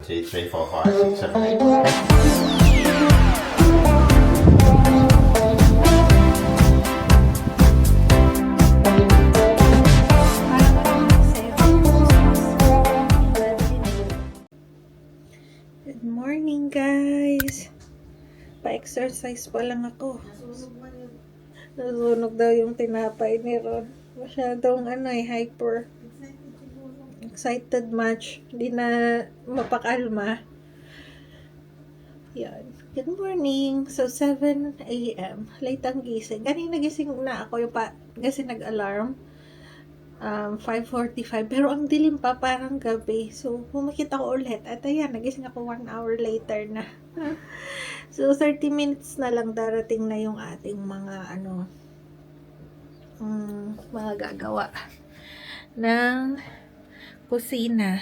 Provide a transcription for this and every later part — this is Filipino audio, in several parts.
2, 3, 4, 5, 6, 7, 8. Okay. Good morning, guys. Pa-exercise pa lang ako. Nasunog daw yung tinapay ni Ron. Masyadong hyper. Excited much. Hindi na mapakalma. Yan. Good morning. So, 7 a.m. Late ang gising. Kanina gising na ako kasi nag-alarm. 5:45. Pero ang dilim pa, parang gabi. So, pumakit ako ulit. At ayan, nagising ako 1 hour later na. So, 30 minutes na lang darating na yung ating mga mga gagawa ng kusina.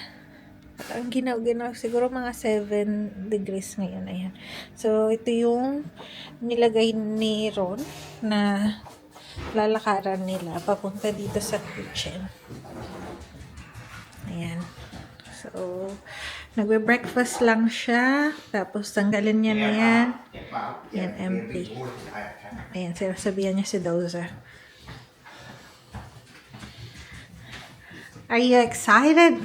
At ang ginaw siguro mga 7 degrees ngayon. Ayan. So, ito yung nilagay ni Ron na lalakaran nila papunta dito sa kitchen. Ayan. So, nagbe-breakfast lang siya. Tapos, tanggalin niya na yan. Yan, empty. Ayan, sinasabihan niya si Doza. Are you excited?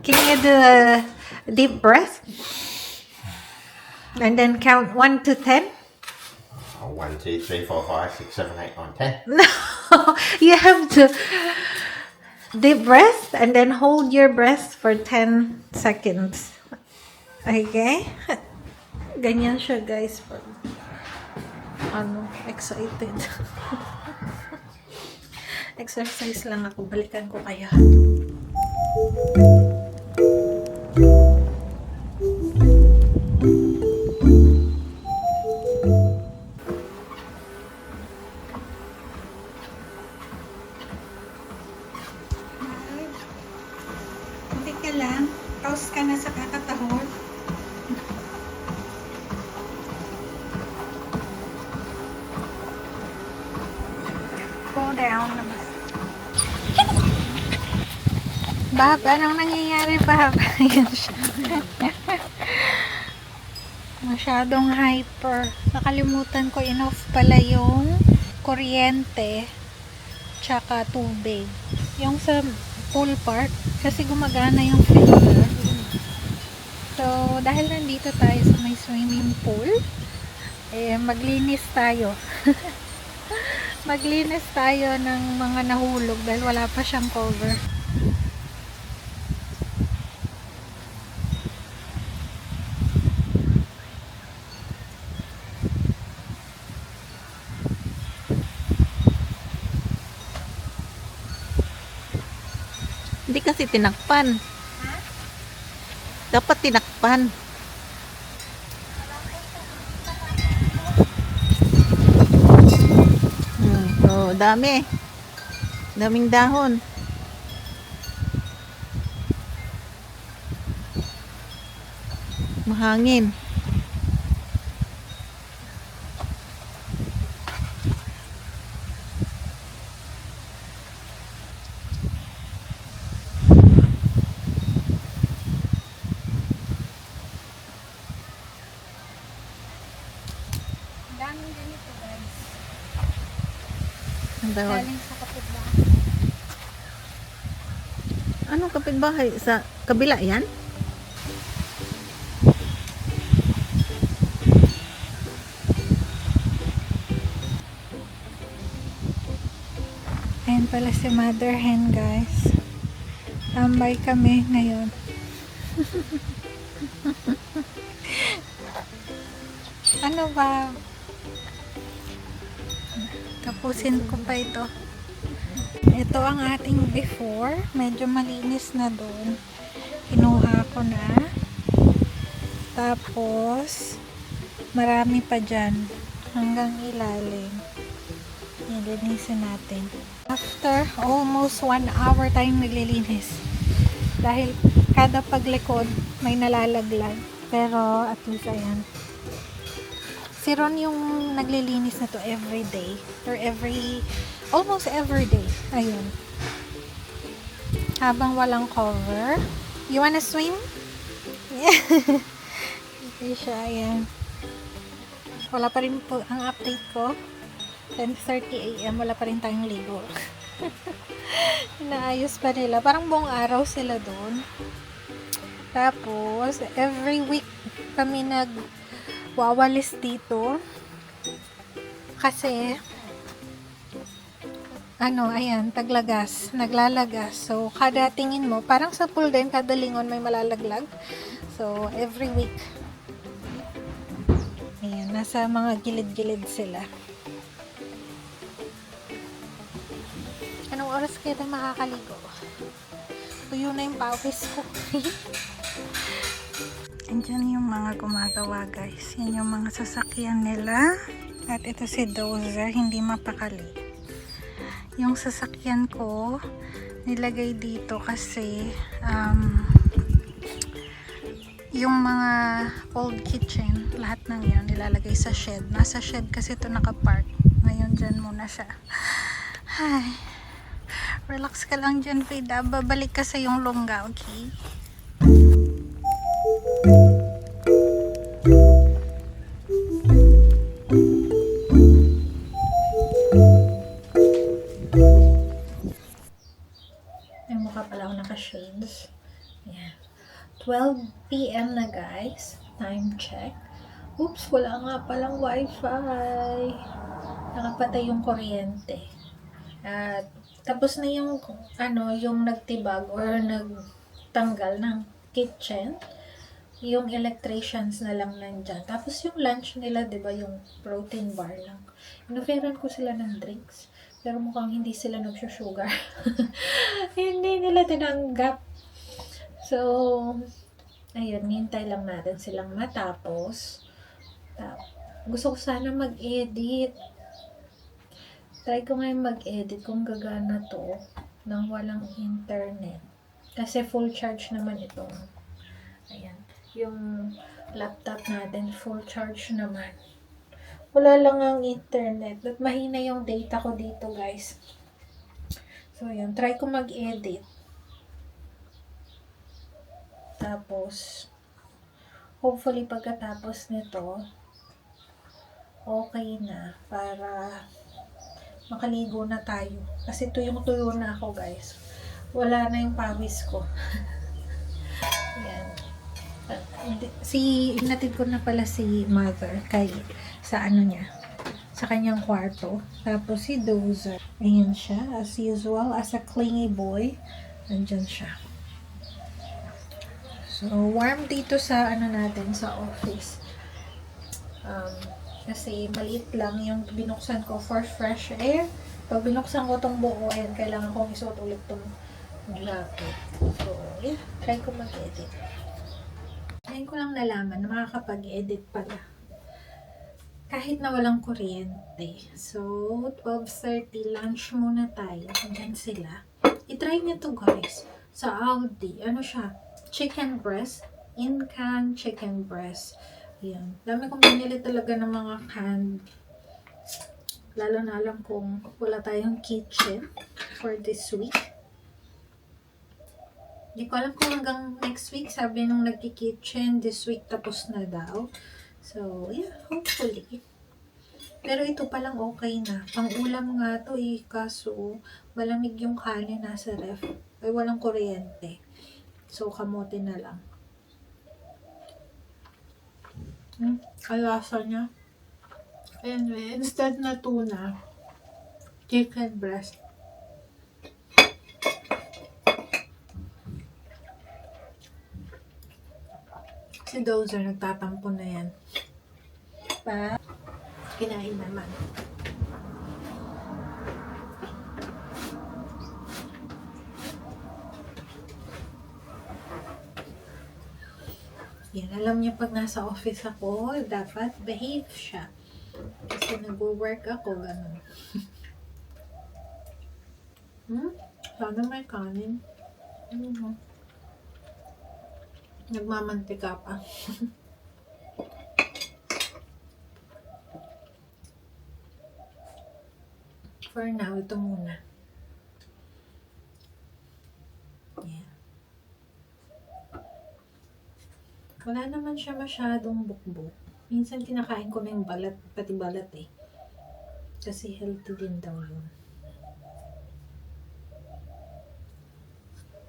Can you do a deep breath? And then count 1 to 10? 1, 2, 3, 4, 5, 6, 7, 8, 9, 10. No, you have to deep breath and then hold your breath for 10 seconds. Okay? Ganyan siya, guys. Pag, excited. Exercise lang ako. Balikan ko kaya. Lang, toast ka na sa kakatahon. Cool down naman. Bab, anong nangyayari, Bab? Ayan siya. Masyadong hyper. Nakalimutan ko in-off pala yung kuryente tsaka tubig. Yung sa pool park kasi gumagana yung filter. So, dahil nandito tayo sa may swimming pool, maglinis tayo. Maglinis tayo ng mga nahulog dahil wala pa siyang cover. Hindi kasi tinakpan. Dapat tinakpan. Oh, dami. Daming dahon. Mahangin. Daming ganito, guys. Ang dahon. Galing sa kapitbahay. Anong kapitbahay? Sa kabila yan? Ayan pala si Mother Hen, guys. Tambay kami ngayon. Ano ba? Tapusin ko pa ito. Ito ang ating before. Medyo malinis na doon. Kinuha ko na. Tapos, marami pa dyan. Hanggang ilalim. Nilinisin natin. After almost 1 hour tayong naglilinis. Dahil kada paglikod, may nalalaglag. Pero at least ayan. Si Ron yung naglilinis na to every day. Or almost every day. Ayun. Habang walang cover. You wanna swim? Hindi siya, ayan. Wala pa rin po ang update ko. 10:30 AM, wala pa rin tayong ligo. Inaayos pa nila. Parang buong araw sila doon. Tapos, every week kami nagwawalis dito. Kasi, ayan, taglagas. Naglalagas. So, kada tingin mo, parang sa pool din, kada lingon may malalaglag. So, every week. Ayan, nasa mga gilid-gilid sila. Anong oras kayo tayo makakaligo? Tuyo na yung pawis ko. Andyan yung mga gumagawa, guys. Yan yung mga sasakyan nila. At ito si Dozer, hindi mapakali. Yung sasakyan ko, nilagay dito kasi yung mga old kitchen, lahat ng yan nilalagay sa shed. Nasa shed kasi ito nakapark. Ngayon dyan muna siya. Ay, relax ka lang dyan, Frida. Babalik ka sa yung longga, okay? Ay, mukha pala ako naka-shades. Ayan. 12 PM na, guys. Time check. Oops, wala nga palang wifi. Nakapatay yung kuryente. At tapos na yung yung nagtibag or nagtanggal ng kitchen. Yung electricians na lang nandyan. Tapos yung lunch nila, 'di ba, yung protein bar lang. Inoferan ko sila ng drinks. Pero mukhang hindi sila nagsusugar. Hindi nila tinanggap. So, ayun, hintay lang natin silang matapos. Gusto ko sana mag-edit. Try ko ngayon mag-edit kung gagana to nang walang internet. Kasi full charge naman itong, ayan, yung laptop natin, full charge naman. Wala lang ang internet. At mahina yung data ko dito, guys. So, yun. Try ko mag-edit. Tapos, hopefully pagkatapos nito, okay na para makaligo na tayo. Kasi tuyong-tuyo na ako, guys. Wala na yung pawis ko. Ayan. Inatid ko na pala si mother sa niya, sa kanyang kwarto. Tapos si Dozer, ayan siya, as usual, as a clingy boy, nandyan siya. So, warm dito sa natin, sa office. Kasi maliit lang yung binuksan ko for fresh air. Pag binuksan ko tong buo, ayan, kailangan kong isuot ulit tong jacket. So, yeah, try ko mag-edit. Ngayon ko lang nalaman na makakapag-edit pala. Kahit na walang kuryente. So, 12:30, lunch muna tayo. Andyan sila. I-try nyo to, guys. Sa Aldi. Ano siya? Chicken breast. In-can chicken breast. Ayan. Dami kong binili talaga ng mga canned. Lalo na alam kung wala tayong kitchen for this week. Hindi ko alam kung hanggang next week. Sabi nung nagki-kitchen, this week tapos na daw. So, yeah, hopefully. Pero ito palang okay na. Pang-ulam nga to eh. Kaso, malamig yung kanin nasa ref. Ay, walang kuryente. So, kamote na lang. Ang lasa niya. Anyway, instead na tuna, chicken breast. Si Dozer, nagtatampo na yan. Kinain naman. Yan, alam niya pag nasa office ako, dapat behave siya. Kasi nag-work ako, gano'n. Sana may kanin. Nagmamantika pa. For now, ito muna. Yeah. Wala naman siya masyadong bukbok. Minsan kinakain ko na yung balat, pati balat eh. Kasi healthy din daw yun.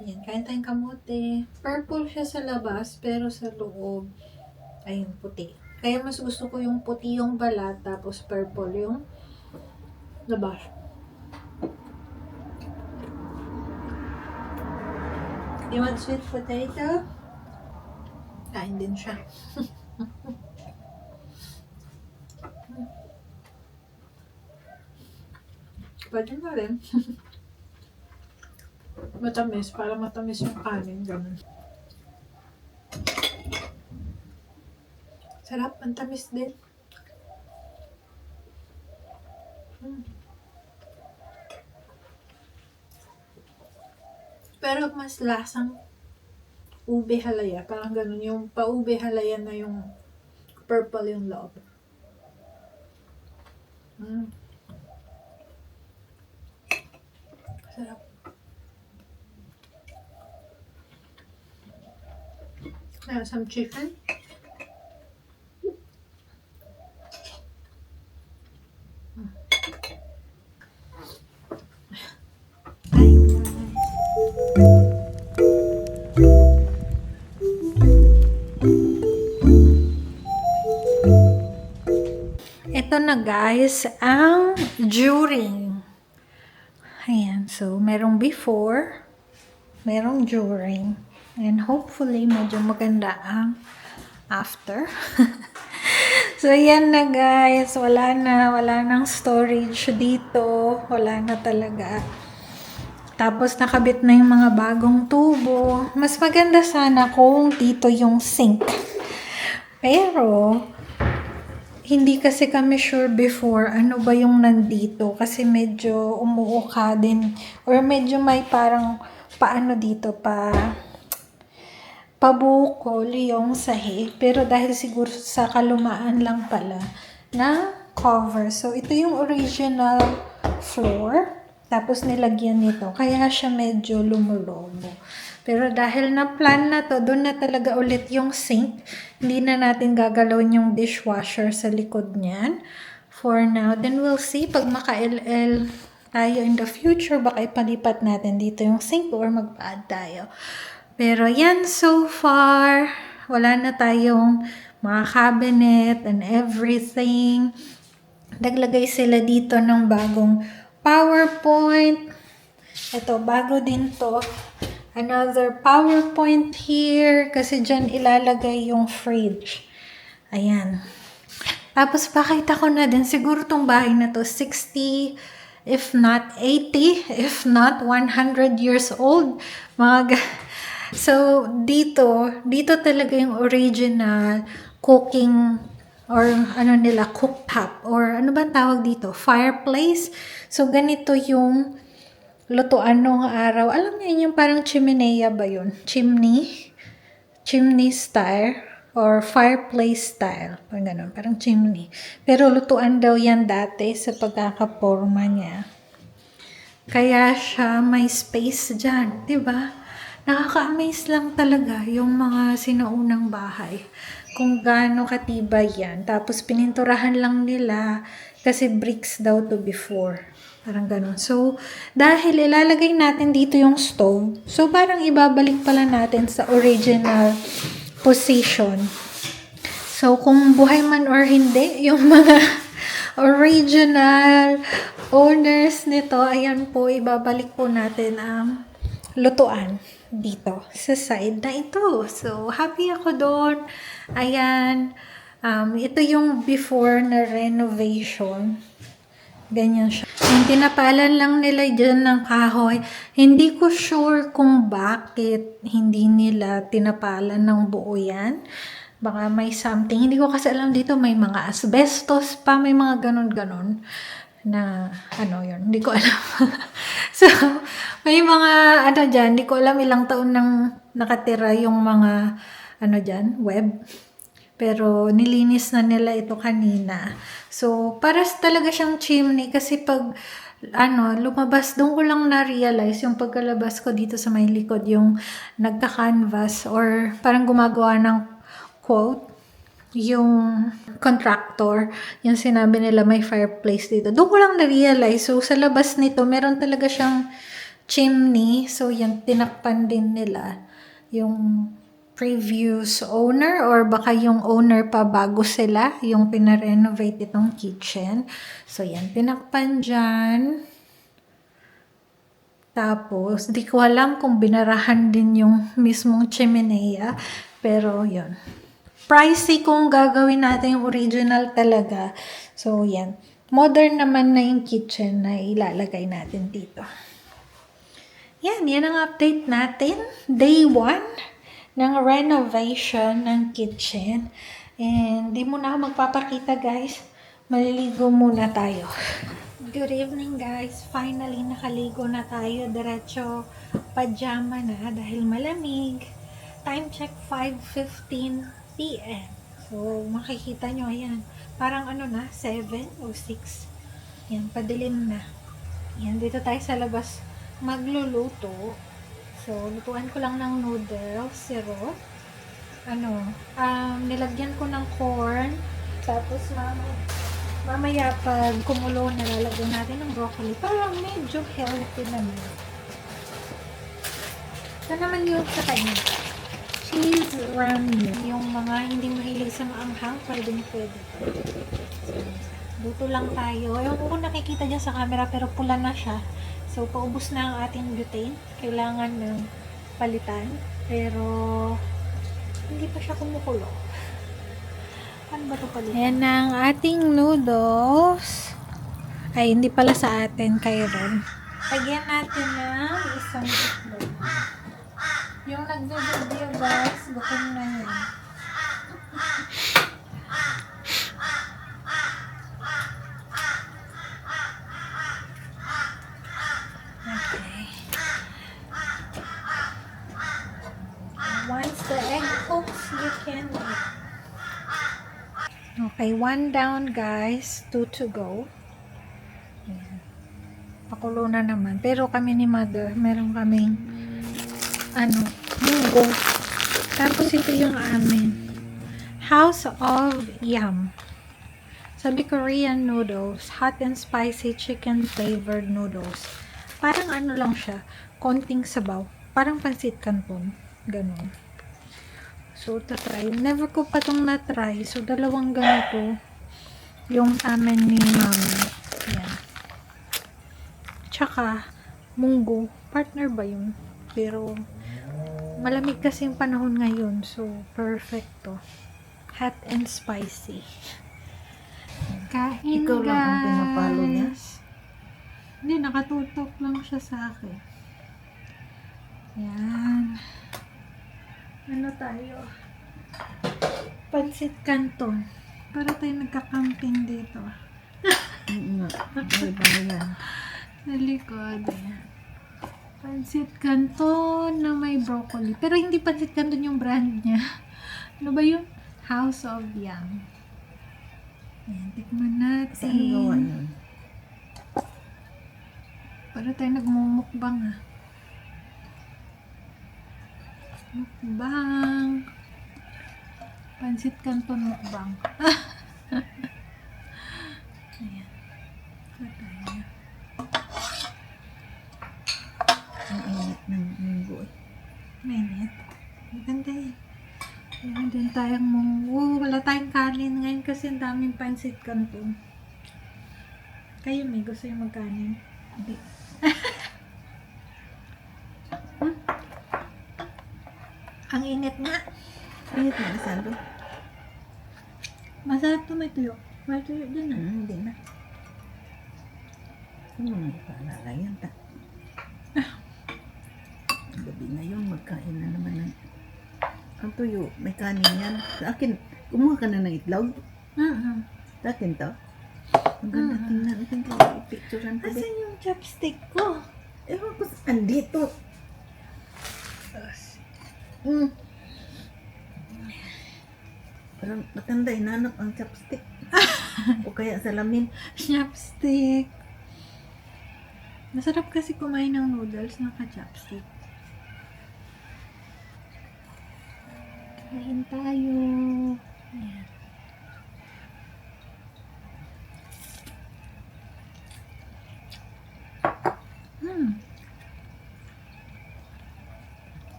Ayan, kain tayong kamote. Purple siya sa labas, pero sa loob, ayun, puti. Kaya mas gusto ko yung puti yung balat, tapos purple yung labas. You want sweet potato? Kain din siya. Pwede na rin. Matamis, para matamis yung kanin, ganun. Sarap, ang tamis din. Pero mas lasang ube halaya. Parang ganun. Yung pa-ube halaya na yung purple yung loob. Sarap. Some chicken. Ito na guys, ang during. Ayan, so merong before, merong during, and hopefully medyo maganda ang after. So yan na guys, wala nang storage dito, wala na talaga. Tapos nakabit na yung mga bagong tubo. Mas maganda sana kung dito yung sink. Pero hindi kasi kami sure before ano ba yung nandito kasi medyo umuuka din or medyo may parang paano dito pabukol yung sahig, pero dahil siguro sa kalumaan lang pala na cover. So ito yung original floor, tapos nilagyan nito kaya siya medyo lumulobo. Pero dahil na plan na to, doon na talaga ulit yung sink. Hindi na natin gagalawin yung dishwasher sa likod niyan. For now, then we'll see. Pag maka-LL tayo in the future, baka ipalipat natin dito yung sink or mag-add tayo. Pero yan, so far, wala na tayong mga cabinet and everything. Naglagay sila dito ng bagong PowerPoint. Ito, bago din to. Another PowerPoint here kasi dyan ilalagay yung fridge. Ayan. Tapos pakita ko na din, siguro tong bahay na to 60, if not 80, if not 100 years old. So dito talaga yung original cooking or ano nila, cooktop or ano ba tawag dito? Fireplace. So ganito yung lutuan nung araw. Alam niyo yung parang chimenea ba yun? Chimney style or fireplace style. Parang ganun, parang chimney. Pero lutuan daw yan dati sa pagkakaporma niya. Kaya siya may space dyan, diba? Nakaka-amaze lang talaga yung mga sinaunang bahay. Kung gaano katibay yan. Tapos pininturahan lang nila kasi bricks daw to before. Parang ganun. So, dahil ilalagay natin dito yung stove, so parang ibabalik pala natin sa original position. So, kung buhay man or hindi, yung mga original owners nito, ayan po, ibabalik po natin ang lutuan dito sa side na ito. So, happy ako doon. Ayan. Ito yung before na renovation. Ganyan siya. Yung tinapalan lang nila dyan ng kahoy. Hindi ko sure kung bakit hindi nila tinapalan ng buo yan. Baka may something. Hindi ko kasi alam dito may mga asbestos pa, may mga ganon-ganon na ano yun. Hindi ko alam. So, may mga ano dyan. Hindi ko alam ilang taon nang nakatira yung mga ano dyan, web. Pero nilinis na nila ito kanina. So, paras talaga siyang chimney kasi pag lumabas, doon ko lang na-realize yung pagkalabas ko dito sa may likod, yung nagka-canvas or parang gumagawa ng quote yung contractor, yung sinabi nila may fireplace dito. Doon ko lang na-realize. So, sa labas nito, meron talaga siyang chimney. So, yan, tinakpan din nila yung previous owner or baka yung owner pa bago sila, yung pinarenovate itong kitchen. So, yan, tinakpan dyan. Tapos, di ko alam kung binarahan din yung mismong chimenea. Pero, yun. Pricey kung gagawin natin yung original talaga. So, yan. Modern naman na yung kitchen na ilalagay natin dito. Yan ang update natin. Day 1 ng renovation ng kitchen. And, di muna ako magpapakita, guys. Maliligo muna tayo. Good evening, guys. Finally, nakaligo na tayo. Diretso pajama na dahil malamig. Time check 5:15 p.m. So, makikita nyo, ayan. Parang ano na, 7 o 6. Yan, padilim na. Yan, dito tayo sa labas magluluto. So, lutuan ko lang ng noodles, syrup. Nilagyan ko ng corn. Tapos, mamaya pag kumulo, nalalagyan natin ng broccoli. Parang medyo healthy naman. Ito naman yung sa kanya. Cheese ramen. Yung mga hindi mahilig sa maanghang, pwede. So, luto lang tayo. Ewan ko kung nakikita dyan sa camera, pero pula na siya. So, paubos na ang ating butane. Kailangan ng palitan. Pero, hindi pa siya kumukulo. Ano ba ito palitan? Ayan ang ating noodles. Ay, hindi pala sa atin, kay Ron. Lagyan natin ng isang itlog. Yung nagbe-video, guys, gutom na yun. Okay. Once the egg cooks, you can eat. Okay, 1 down, guys. 2 to go. Ayan. Pakulo na naman. Pero kami ni Mother, meron kaming munggo. Tapos ito yung amin. House of Yum. Sabi Korean noodles. Hot and spicy chicken flavored noodles. Parang lang siya. Konting sabaw. Parang pansit canton. Ganon. So, try. Never ko pa itong na-try. So, dalawang ganito. Yung amin ni Mama. Yan. Tsaka, munggo. Partner ba yun? Pero, malamig kasi yung panahon ngayon. So, perfect to. Hot and spicy. Kain, Ikaw guys. lang ang pinapalo niya? Hindi, nakatutok lang siya sa akin. Yan. Ano tayo? Pansit canton. Para tayo nagka-camping dito. Oo nga. Ay, ba yan? Sa likod. Ayan. Pansit canton na may broccoli. Pero hindi pansit canton yung brand niya. Ano ba yun? House of Yum. Ayan, tikman natin. Saan gawa yun? Para tayo nagmumukbang ha. Mukbang. Pansit canton mukbang. Ayan. Patay. Ang init ng munggo eh. Mainit. Maganda eh. Meron din tayong munggo. Wala tayong kanin ngayon kasi ang daming pansit canton. Kayo may gusto yung magkanin? Hindi. Ang init nga. Init na isang doon. Masarap to, may tuyo. May tuyo din ah. Hindi na. May paalala yan ta. Gabi na yun, magkain na naman ng ang tuyo. May kanin yan. Sa akin, kumuha ka na ng itlog. Sa akin to. Ang ganda tingnan. Ang ganda i-picturean ko din. Asan yung chopstick ko? Ewan ko saan dito. Parang matanda, inanap ang chopstick. O kaya salamin. Chopstick. Masarap kasi kumain ng noodles na ka-chopstick. Kain tayo.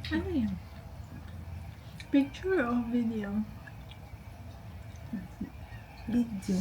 Ano yan? Picture or video? Video.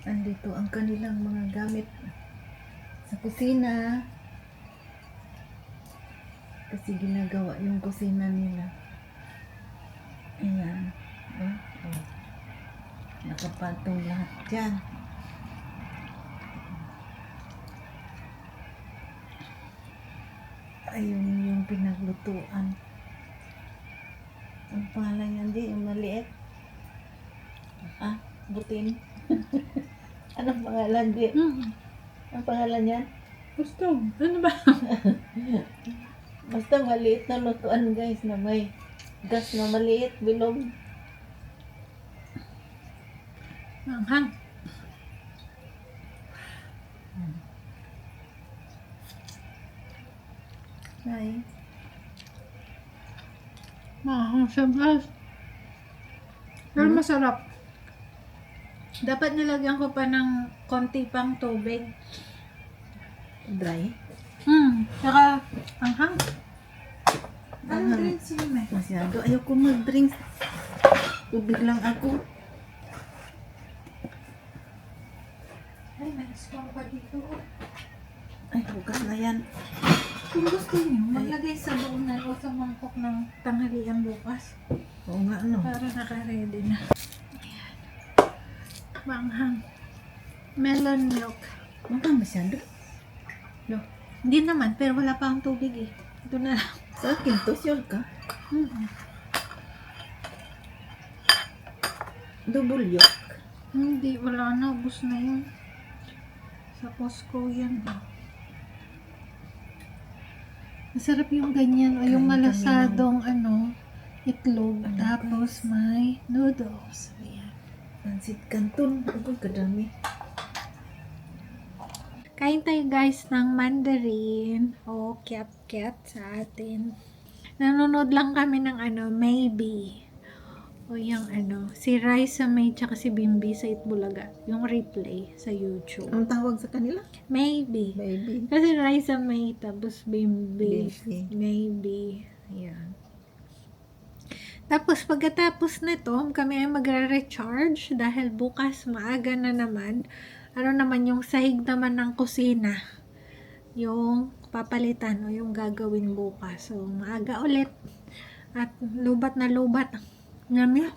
Andito ang kanilang mga gamit sa kusina. Kasi ginagawa yung kusina nila. Ayan. Oh, oh. Nakapatong lahat dyan. Ayun yung pinaglutuan. Ang pangalan yan di, yung maliit. Ah, butin. Anong pangalan di? Ang pangalan yan? Gusto. Ano ba? Basta maliit na lutuan guys na may gas na maliit, bilog. Manghang. Ay, Manghang siya guys. Pero masarap. Dapat nilagyan ko pa ng konti pang tubig. dry. Saka anghang. Anong Anghang. drinks yun eh? Masyado. Ayoko mag-drinks. Tubig lang ako. Ay, may spoon pa dito. Ay, bukas na yan. Kung gusto niyo, maglagay sa baunan o sa mangkok ng tanghalian bukas. Oo nga, ano. Para naka-ready na. Ayan. Manghang. Melon milk. Mukhang masyado. No. Hindi naman, pero wala pa ang tubig eh. Ito na lang. Sa akin to, sure ka. Double yolk. Hindi, wala na. Ubus na yun. Sa Costco yan. Masarap yung ganyan. O yung Kain kami malasadong itlog. Tapos may noodles. Ayan. Pansit Canton. Ako, kadami. Kain tayo guys ng mandarin. O kyat-kyat sa atin. Nanonood lang kami ng Maybe. O yung si Raisa May tsaka si Bimbi sa Itbulaga. Yung replay sa YouTube. Ang tawag sa kanila? Maybe. Baby. Kasi Raisa May tapos Bimbi. Baby. Maybe. Ayan. Tapos pagkatapos nito, kami ay magre-recharge dahil bukas maaga na naman. Ano naman yung sahig naman ng kusina. Yung papalitan o yung gagawin bukas. So maaga ulit. At lubat na lubat. Yummy.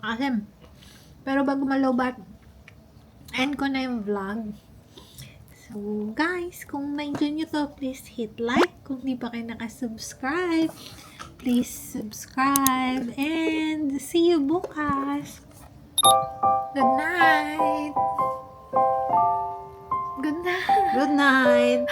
Asim. Pero bago malubat, end ko na yung vlog. So, guys, kung na-enjoy nyo to, please hit like. Kung di pa kayo nakasubscribe, please subscribe. And see you bukas. Good night. Good night. Good night.